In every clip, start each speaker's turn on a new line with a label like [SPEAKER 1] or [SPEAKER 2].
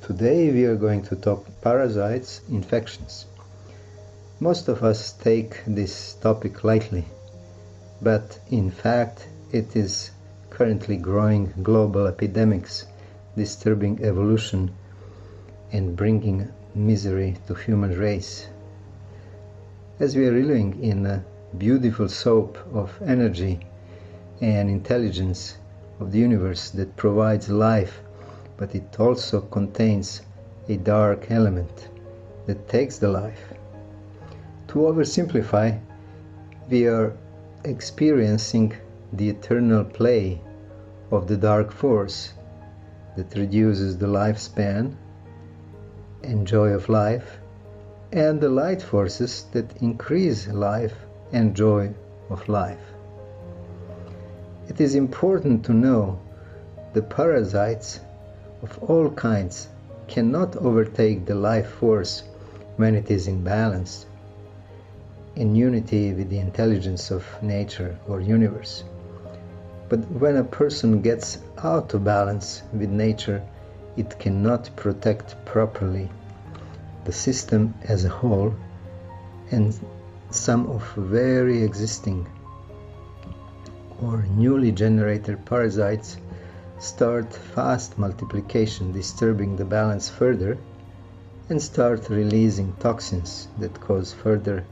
[SPEAKER 1] Today we are going to talk parasites, infections. Most of us take this topic lightly, but in fact it is currently growing global epidemics, disturbing evolution and bringing misery to human race. As we are living in a beautiful soap of energy and intelligence of the universe that provides life, but it also contains a dark element that takes the life. To oversimplify, we are experiencing the eternal play of the dark force that reduces the lifespan and joy of life, and the light forces that increase life and joy of life. It is important to know the parasites of all kinds cannot overtake the life force when it is in balance, in unity with the intelligence of nature or universe. But when a person gets out of balance with nature, it cannot protect properly the system as a whole, and some of very existing or newly generated parasites start fast multiplication, disturbing the balance further, and start releasing toxins that cause further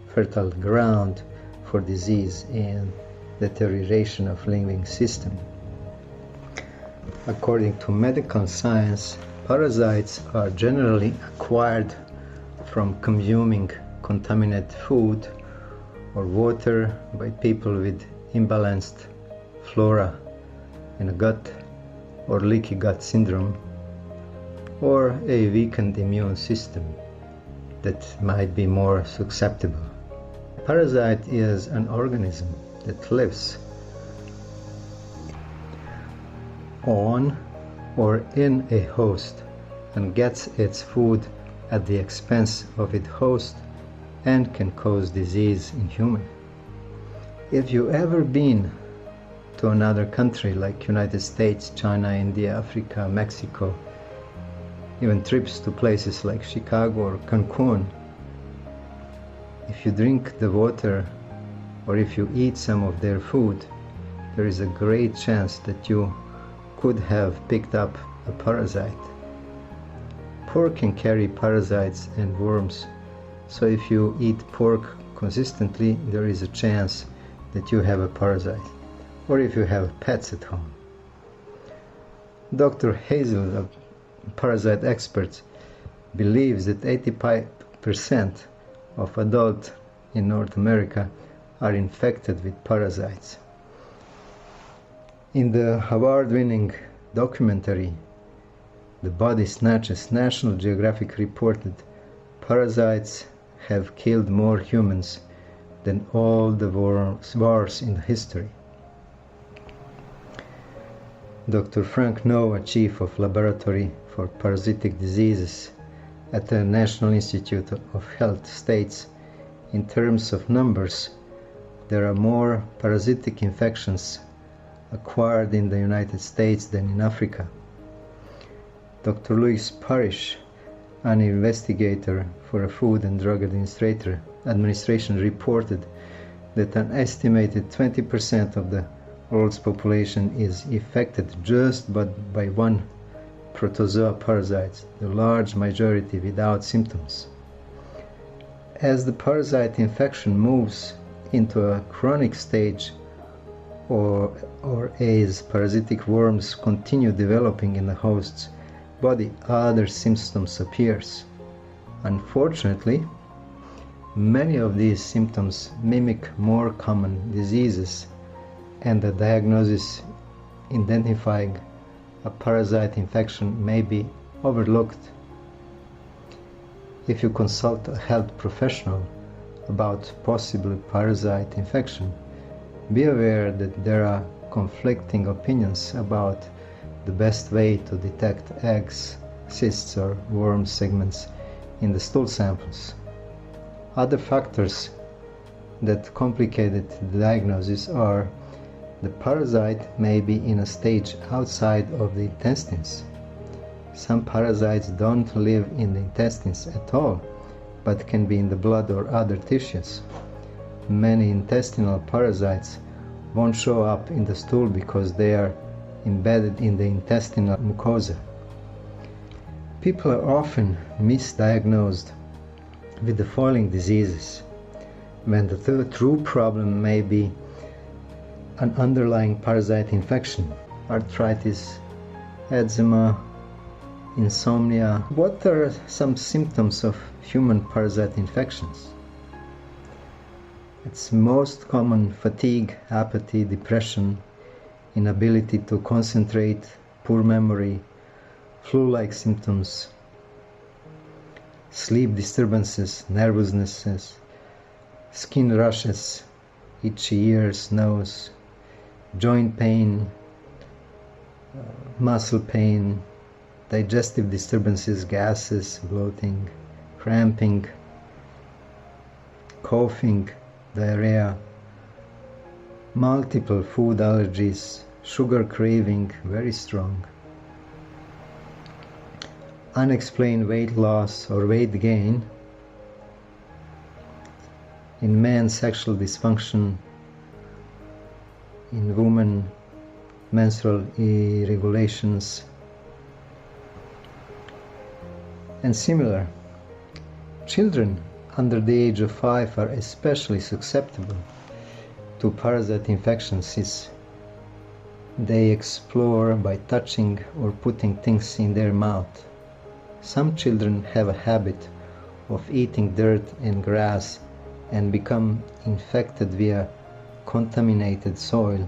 [SPEAKER 1] fertile ground for disease and deterioration of living system. According to medical science, parasites are generally acquired from consuming contaminated food or water by people with imbalanced flora in a gut or leaky gut syndrome, or a weakened immune system that might be more susceptible. A parasite is an organism that lives on or in a host and gets its food at the expense of its host and can cause disease in humans. If you ever been to another country like United States, China, India, Africa, Mexico, even trips to places like Chicago or Cancun, if you drink the water or if you eat some of their food, there is a great chance that you could have picked up a parasite. Pork can carry parasites and worms, so if you eat pork consistently, there is a chance that you have a parasite, or if you have pets at home. Dr. Hazel, a parasite expert, believes that 85% of adults in North America are infected with parasites. In the award-winning documentary The Body Snatchers, National Geographic reported parasites have killed more humans than all the wars in history. Dr. Frank Nova, Chief of Laboratory for Parasitic Diseases at the National Institute of Health, states, in terms of numbers, there are more parasitic infections acquired in the United States than in Africa. Dr. Louis Parrish, an investigator for a Food and Drug Administration, reported that an estimated 20% of the world's population is affected just by one protozoa parasite, the large majority without symptoms. As the parasite infection moves into a chronic stage, or as parasitic worms continue developing in the host's body, other symptoms appears. Unfortunately, many of these symptoms mimic more common diseases, and the diagnosis identifying a parasite infection may be overlooked. If you consult a health professional about possible parasite infection, be aware that there are conflicting opinions about the best way to detect eggs, cysts, or worm segments in the stool samples. Other factors that complicated the diagnosis are the parasite may be in a stage outside of the intestines, Some parasites don't live in the intestines at all, but can be in the blood or other tissues. Many intestinal parasites won't show up in the stool because they are embedded in the intestinal mucosa. People are often misdiagnosed with the following diseases, when the true problem may be an underlying parasite infection: arthritis, eczema, insomnia. What are some symptoms of human parasite infections? It's most common fatigue, apathy, depression, inability to concentrate, poor memory, flu-like symptoms, sleep disturbances, nervousness, skin rashes, itchy ears, nose, joint pain, muscle pain, digestive disturbances, gases, bloating, cramping, coughing, diarrhea, multiple food allergies, sugar craving very strong, unexplained weight loss or weight gain, in men sexual dysfunction, in women menstrual irregulations, and similar. Children under the age of 5 are especially susceptible to parasite infections since they explore by touching or putting things in their mouth. Some children have a habit of eating dirt and grass and become infected via contaminated soil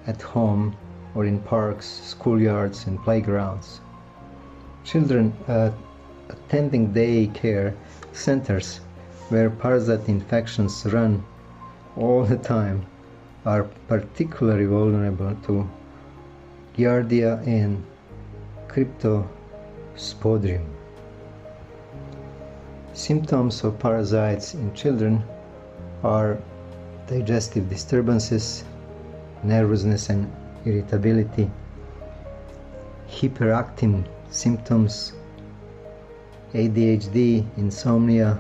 [SPEAKER 1] at home or in parks, schoolyards, and playgrounds. Children attending daycare centers where parasite infections run all the time are particularly vulnerable to Giardia and Cryptosporidium. Symptoms of parasites in children are digestive disturbances, nervousness and irritability, hyperactive symptoms, ADHD, insomnia,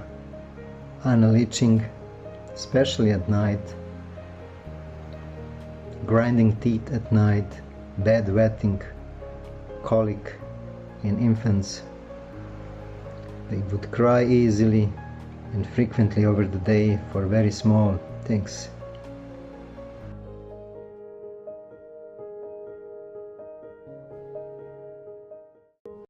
[SPEAKER 1] anal itching, especially at night, grinding teeth at night, bedwetting, colic in infants. They would cry easily and frequently over the day for very small things.